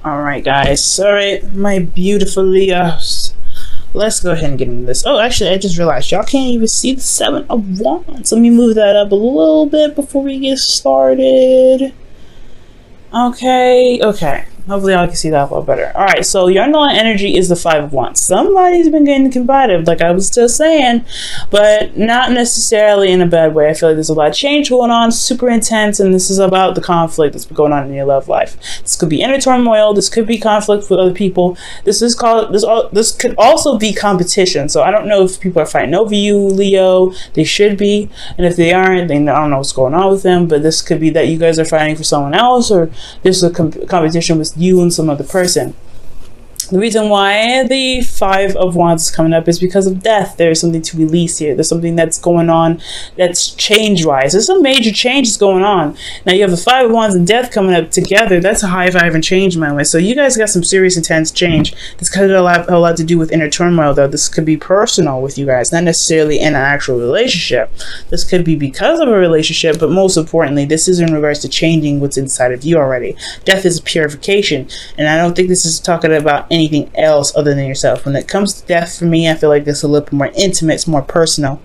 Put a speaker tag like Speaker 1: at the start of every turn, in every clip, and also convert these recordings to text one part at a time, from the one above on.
Speaker 1: Alright, guys. Alright, my beautiful Leos. Let's go ahead and get into this. Oh, actually, I just realized y'all can't even see the Seven of Wands. Let me move that up a little bit before we get started. Okay. Hopefully I can see that a little better. Alright, so your underlying energy is the Five of Wands. Somebody's been getting combative, like I was just saying, but not necessarily in a bad way. I feel like there's a lot of change going on, super intense, and this is about the conflict that's been going on in your love life. This could be inner turmoil, this could be conflict with other people. This could also be competition. So I don't know if people are fighting over you, Leo. They should be, and if they aren't, then I don't know what's going on with them, but this could be that you guys are fighting for someone else, or there's a competition with you and some other person. The reason why the Five of Wands is coming up is because of death. There's something to release here. There's something that's going on that's change-wise. There's some major changes going on. Now you have the Five of Wands and death coming up together. That's a high five and change, my way. So you guys got some serious, intense change. This could have a lot to do with inner turmoil, though. This could be personal with you guys, not necessarily in an actual relationship. This could be because of a relationship, but most importantly, this is in regards to changing what's inside of you already. Death is purification, and I don't think this is talking about anything else other than yourself. When it comes to death, for me, I feel like this is a little bit more intimate, it's more personal.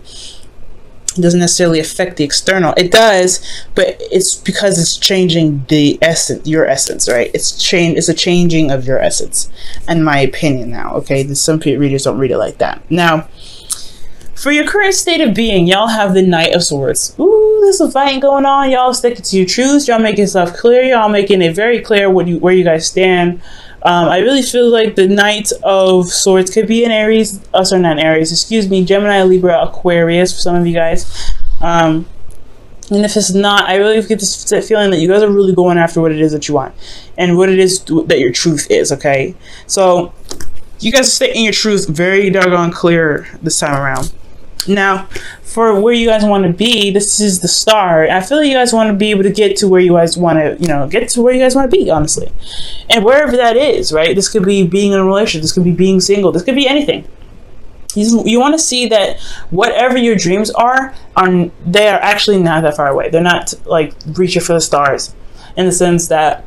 Speaker 1: It doesn't necessarily affect the external. It does, but it's because it's changing the essence, your essence, right? It's a changing of your essence, in my opinion now, okay? Some readers don't read it like that. Now, for your current state of being, y'all have the Knight of Swords. Ooh, there's some fighting going on. Y'all sticking to your truths. Y'all making stuff clear. Y'all making it very clear where you guys stand. I really feel like the Knight of Swords could be an Aries, not Aries, excuse me, Gemini, Libra, Aquarius for some of you guys. And if it's not, I really get this feeling that you guys are really going after what it is that you want and what it is that your truth is, okay? So you guys are stating your truth very doggone clear this time around. Now, for where you guys want to be, this is the Star. I feel like you guys want to be able to get to where you guys want to, get to where you guys want to be, honestly. And wherever that is, right? This could be being in a relationship. This could be being single. This could be anything. You want to see that whatever your dreams are, they are actually not that far away. They're not like reaching for the stars, in the sense that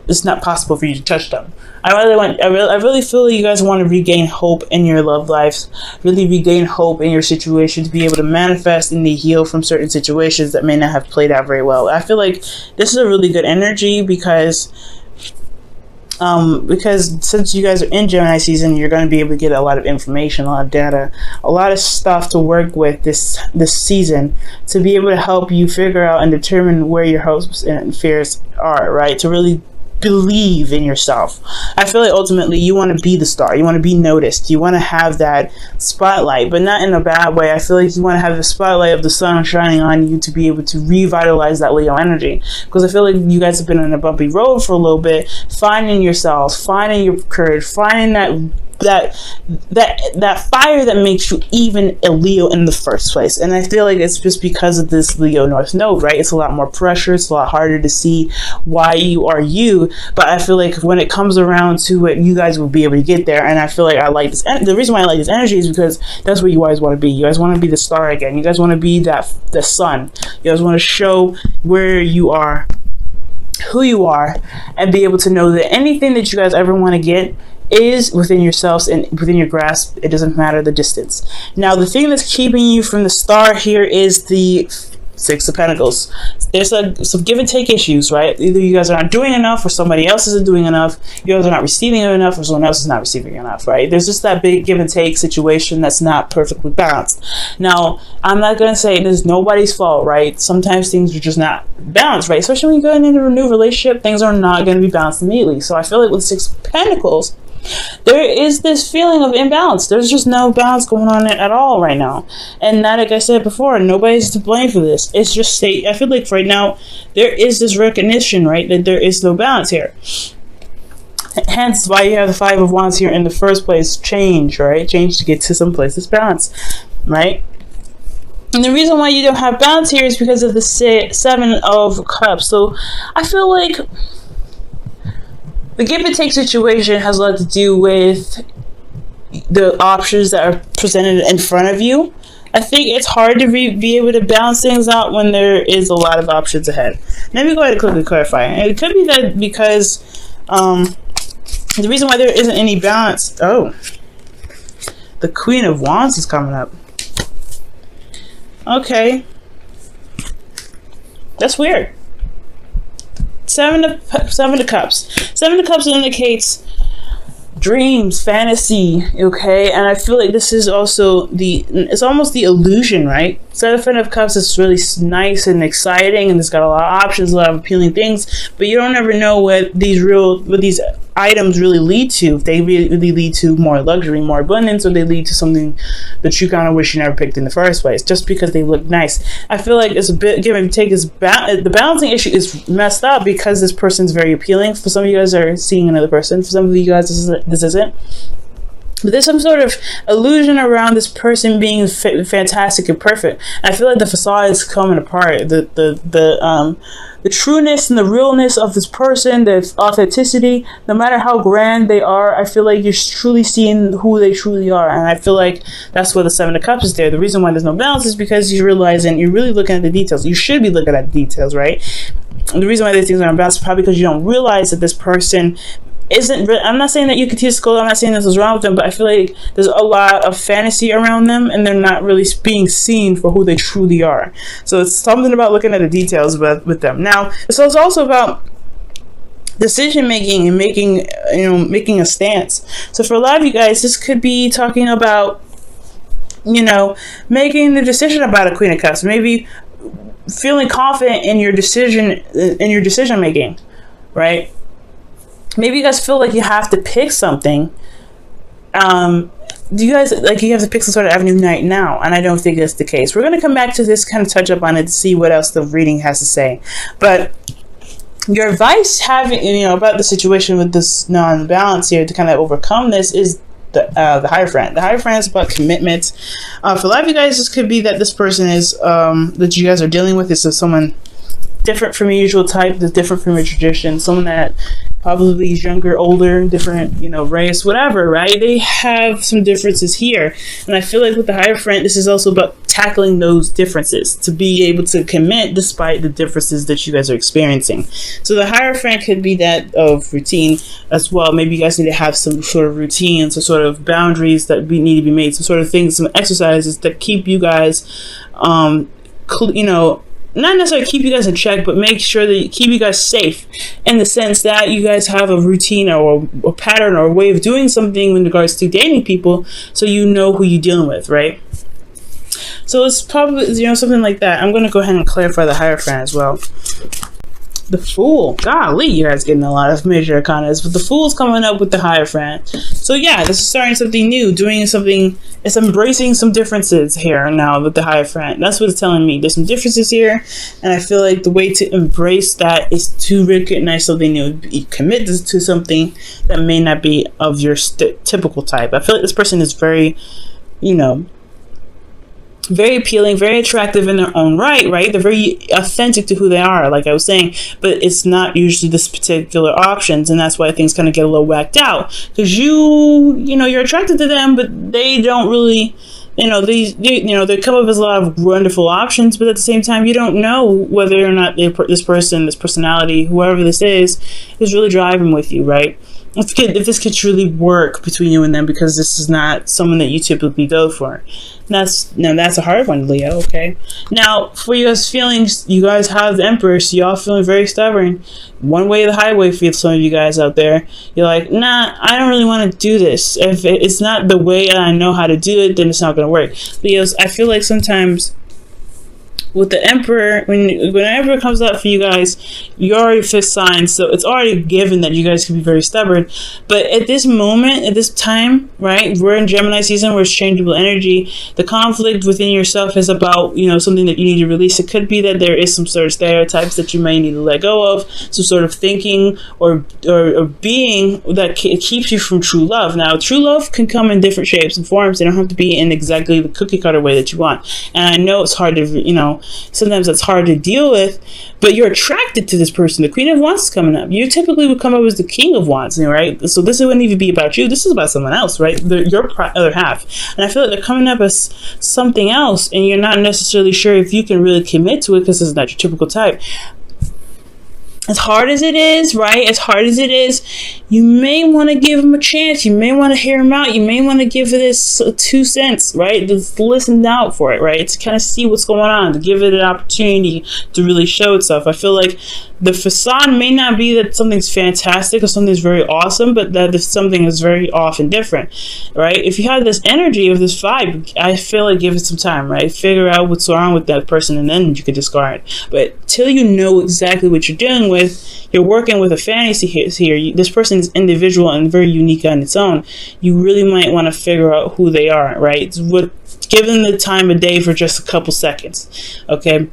Speaker 1: it's not possible for you to touch them. I really feel like you guys want to regain hope in your love lives, really regain hope in your situation, to be able to manifest and to heal from certain situations that may not have played out very well. I feel like this is a really good energy because since you guys are in Gemini season, you're going to be able to get a lot of information, a lot of data, a lot of stuff to work with this season, to be able to help you figure out and determine where your hopes and fears are, right? To really believe in yourself. I feel like ultimately you want to be the star. You want to be noticed. You want to have that spotlight, but not in a bad way. I feel like you want to have the spotlight of the sun shining on you to be able to revitalize that Leo energy. Because I feel like you guys have been on a bumpy road for a little bit, finding yourselves, finding your courage, finding that fire that makes you even a Leo in the first place. And I feel like it's just because of this Leo North Node, right? It's a lot more pressure. It's a lot harder to see why you are you. But I feel like when it comes around to it, you guys will be able to get there. And I feel like I like this. And the reason why I like this energy is because that's where you guys want to be. You guys want to be the star again. You guys want to be the sun. You guys want to show where you are, who you are, and be able to know that anything that you guys ever want to get is within yourselves and within your grasp. It doesn't matter the distance. Now, the thing that's keeping you from the star here is the Six of Pentacles. There's some give and take issues, right? Either you guys are not doing enough, or somebody else isn't doing enough. You guys are not receiving enough, or someone else is not receiving enough, right? There's just that big give and take situation that's not perfectly balanced. Now, I'm not going to say there's nobody's fault, right? Sometimes things are just not balanced, right? Especially when you're going into a new relationship, things are not going to be balanced immediately. So I feel like with Six of Pentacles, there is this feeling of imbalance. There's just no balance going on at all right now. And not, like I said before, nobody's to blame for this. It's just, I feel like right now, there is this recognition, right, that there is no balance here. Hence why you have the Five of Wands here in the first place. Change, right? Change to get to some place that's balance, right? And the reason why you don't have balance here is because of the Seven of Cups. So I feel like the give and take situation has a lot to do with the options that are presented in front of you. I think it's hard to be able to balance things out when there is a lot of options ahead. Let me go ahead and quickly clarify. It could be that because The reason why there isn't any balance. Oh, the Queen of Wands is coming up. Okay, that's weird. Seven of Cups. Seven of Cups indicates dreams, fantasy, okay? And I feel like this is also it's almost the illusion, right? Seven of Cups is really nice and exciting, and it's got a lot of options, a lot of appealing things, but you don't ever know what these items really lead to. If they really lead to more luxury, more abundance, or they lead to something that you kind of wish you never picked in the first place, just because they look nice. I feel like it's a bit give and take. The balancing issue is messed up because this person's very appealing. For some of you guys are seeing another person. For some of you guys, this isn't. But there's some sort of illusion around this person being fantastic and perfect. And I feel like the facade is coming apart. The trueness and the realness of this person, the authenticity, no matter how grand they are, I feel like you're truly seeing who they truly are. And I feel like that's where the Seven of Cups is there. The reason why there's no balance is because you're realizing you're really looking at the details. You should be looking at the details, right? And the reason why these things aren't balanced is probably because you don't realize that this person I'm not saying that you continue to school, I'm not saying this is wrong with them, but I feel like there's a lot of fantasy around them and they're not really being seen for who they truly are. So it's something about looking at the details with them. Now, so it's also about decision making and making a stance. So for a lot of you guys, this could be talking about, making the decision about a Queen of Cups, maybe feeling confident in your decision making, right? Maybe you guys feel like you have to pick something. Do you guys you have to pick some sort of avenue right now? And I don't think that's the case. We're going to come back to this, kind of touch up on it to see what else the reading has to say. But your advice about the situation with this non-balance here to kind of overcome this is the Hierophant. The Hierophant is about commitment. For a lot of you guys, this could be that this person is that you guys are dealing with is someone different from your usual type, that's different from your tradition, someone that probably is younger, older, different, race, whatever, right? They have some differences here. And I feel like with the Hierophant, this is also about tackling those differences, to be able to commit despite the differences that you guys are experiencing. So the Hierophant could be that of routine as well. Maybe you guys need to have some sort of routine, some sort of boundaries that need to be made, some sort of things, some exercises that keep you guys, not necessarily keep you guys in check, but make sure that you keep you guys safe in the sense that you guys have a routine or a pattern or a way of doing something in regards to dating people, so you know who you're dealing with, right? So it's probably, something like that. I'm going to go ahead and clarify the Hierophant as well. The Fool. Golly, you guys getting a lot of major arcanas, but the Fool's coming up with the Hierophant. So yeah, this is starting something new, doing something, it's embracing some differences here now with the Hierophant. That's what it's telling me. There's some differences here, and I feel like the way to embrace that is to recognize something new, commit to something that may not be of your typical type. I feel like this person is very, very appealing, very attractive in their own right? They're very authentic to who they are, like I was saying, but it's not usually this particular options, and that's why things kind of get a little whacked out, because you're attracted to them, but they don't really, they come up with a lot of wonderful options, but at the same time, you don't know whether or not this personality, whoever this is really driving with you, right? If this could truly work between you and them, because this is not someone that you typically go for. That's a hard one, Leo, okay? Now, for you guys' feelings, you guys have the Empress. Y'all feeling very stubborn. One way or the highway for some of you guys out there. You're like, nah, I don't really want to do this. If it's not the way I know how to do it, then it's not going to work. Leos, I feel like sometimes with the Emperor, when the Emperor comes out for you guys, you already fifth sign, so it's already given that you guys can be very stubborn. But at this moment, at this time, right, we're in Gemini season, where it's changeable energy. The conflict within yourself is about, something that you need to release. It could be that there is some sort of stereotypes that you may need to let go of, some sort of thinking or being that keeps you from true love. Now, true love can come in different shapes and forms. They don't have to be in exactly the cookie cutter way that you want. And I know it's hard to, sometimes it's hard to deal with, but you're attracted to this person. The Queen of Wands is coming up. You typically would come up as the King of Wands, right? So this wouldn't even be about you. This is about someone else, right? Your other half. And I feel like they're coming up as something else, and you're not necessarily sure if you can really commit to it because it's not your typical type. as hard as it is, right? As hard as it is, you may want to give him a chance. You may want to hear him out. You may want to give this 2 cents, right? Just listen out for it, right? To kind of see what's going on, to give it an opportunity to really show itself. I feel like the facade may not be that something's fantastic or something's very awesome, but that something is very often different, right? If you have this energy of this vibe, I feel like give it some time, right? Figure out what's wrong with that person, and then you could discard. But till you know exactly what you're dealing with, you're working with a fantasy here. This person is individual and very unique on its own. You really might want to figure out who they are, right? Give them the time of day for just a couple seconds, okay?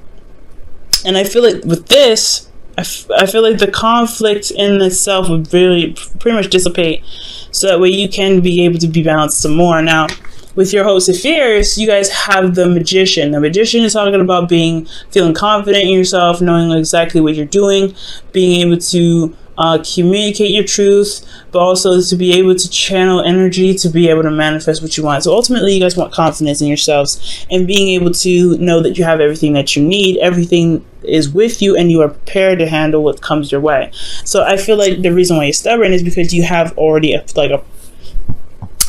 Speaker 1: And I feel like with this, I feel like the conflict in itself would really pretty much dissipate, so that way you can be able to be balanced some more. Now, with your Hopes and Fears, you guys have the Magician. The Magician is talking about feeling confident in yourself, knowing exactly what you're doing, being able to communicate your truth, but also to be able to channel energy to be able to manifest what you want. So ultimately, you guys want confidence in yourselves and being able to know that you have everything that you need. Everything is with you and you are prepared to handle what comes your way. So I feel like the reason why you're stubborn is because you have already a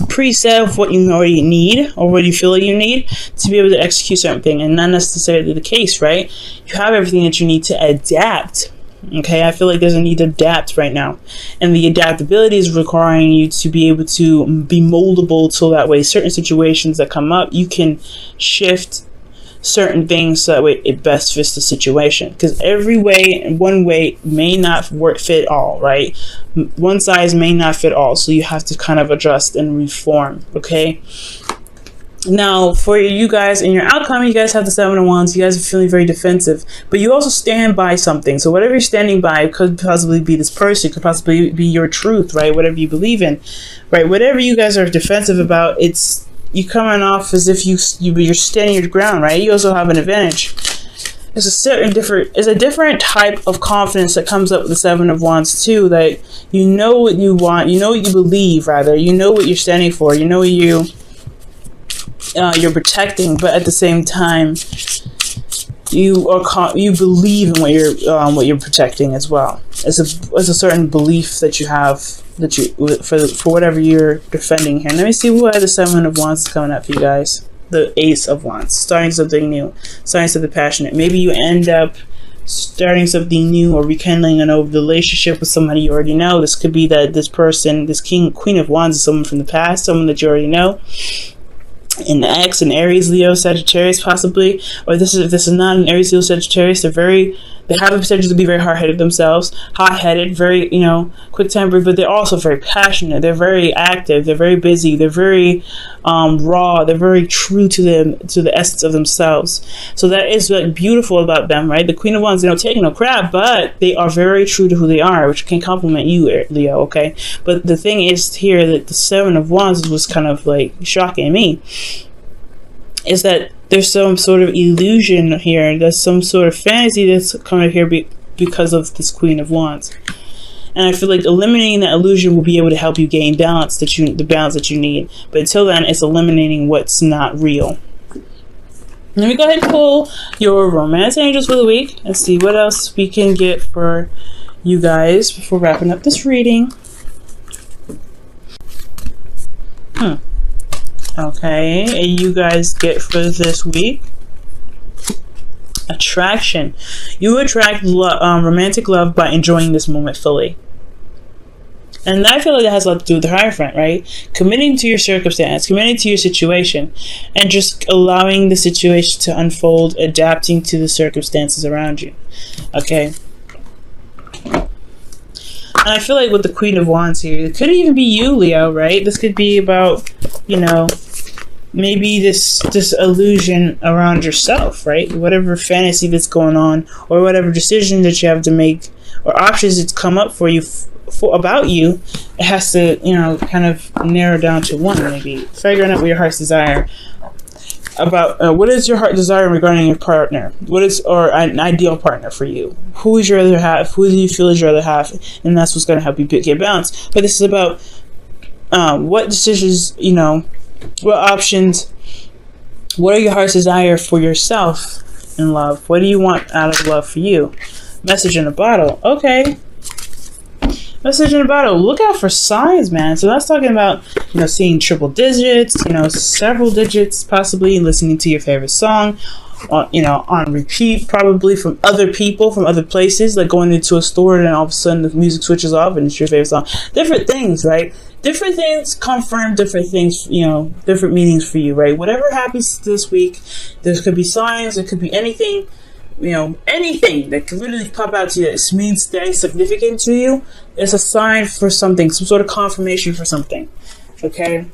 Speaker 1: preset of what you already need or what you feel like you need to be able to execute certain thing, and not necessarily the case, right? You have everything that you need to adapt. Okay, I feel like there's a need to adapt right now, and the adaptability is requiring you to be able to be moldable, so that way certain situations that come up, you can shift certain things so that way it best fits the situation, because one way may not fit all, right? One size may not fit all, so you have to kind of adjust and reform. Okay, now for you guys in your outcome, you guys have the 7 of Wands. You guys are feeling very defensive, but you also stand by something. So whatever you're standing by could possibly be this person, could possibly be your truth, right? Whatever you believe in, right? Whatever you guys are defensive about, it's you coming off as if you're standing your ground, right? You also have an advantage. It's a different type of confidence that comes up with the 7 of Wands too. That you know what you want, you know what you believe, rather, you know what you're standing for, you know what you're protecting, but at the same time, you believe in what you're protecting as well. It's a certain belief that you have for whatever you're defending here. Let me see who had the 7 of Wands coming up for you guys. The Ace of Wands, starting something new, starting something passionate. Maybe you end up starting something new or rekindling an old relationship with somebody you already know. This could be that this person, this Queen of Wands, is someone from the past, someone that you already know. An ex, an Aries, Leo, Sagittarius, possibly, or this is not an Aries, Leo, Sagittarius. They have the potential to be very hard-headed themselves, hot-headed, very quick-tempered, but they're also very passionate. They're very active. They're very busy. They're very raw. They're very true to the essence of themselves. So that is like beautiful about them, right? The Queen of Wands, they don't take no crap, but they are very true to who they are, which can compliment you, Leo. Okay, but the thing is here that the 7 of Wands was kind of like shocking me, is that there's some sort of illusion here. There's some sort of fantasy that's coming here because of this Queen of Wands. And I feel like eliminating that illusion will be able to help you gain the balance that you need. But until then, it's eliminating what's not real. Let me go ahead and pull your Romance Angels for the week and see what else we can get for you guys before wrapping up this reading. Okay, and you guys get for this week, attraction. You attract romantic love by enjoying this moment fully. And I feel like that has a lot to do with the Hierophant, right? Committing to your circumstance, committing to your situation, and just allowing the situation to unfold, adapting to the circumstances around you. Okay. And I feel like with the Queen of Wands here, it could even be you, Leo, right? This could be about, maybe this illusion around yourself, right? Whatever fantasy that's going on, or whatever decision that you have to make, or options that's come up for you about you, it has to, kind of narrow down to one. Maybe figuring out what your heart's desire about. What is your heart desire regarding your partner? Or an ideal partner for you? Who is your other half? Who do you feel is your other half? And that's what's going to help you get balance. But this is about what decisions, what options, what are your heart's desire for yourself in love? What do you want out of love for you? Message in a bottle. Okay. Message in a bottle. Look out for signs, man. So that's talking about, seeing triple digits, several digits, possibly listening to your favorite song, on repeat, probably from other people, from other places, like going into a store and then all of a sudden the music switches off and it's your favorite song. Different things, right? Different things confirm different things, different meanings for you, right? Whatever happens this week, there could be signs, it could be anything. Anything that can literally pop out to you that means very significant to you is a sign for something, some sort of confirmation for something. Okay?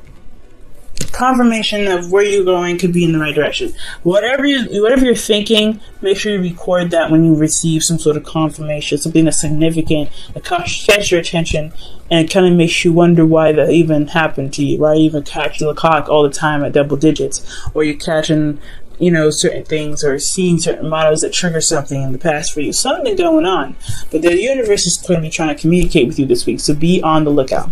Speaker 1: Confirmation of where you're going could be in the right direction. Whatever you're thinking, make sure you record that when you receive some sort of confirmation, something that's significant, that catches your attention, and it kind of makes you wonder why that even happened to you. Why you even catch the clock all the time at double digits, or you're catching certain things or seeing certain models that trigger something in the past for you. Something going on. But the universe is clearly trying to communicate with you this week, so be on the lookout.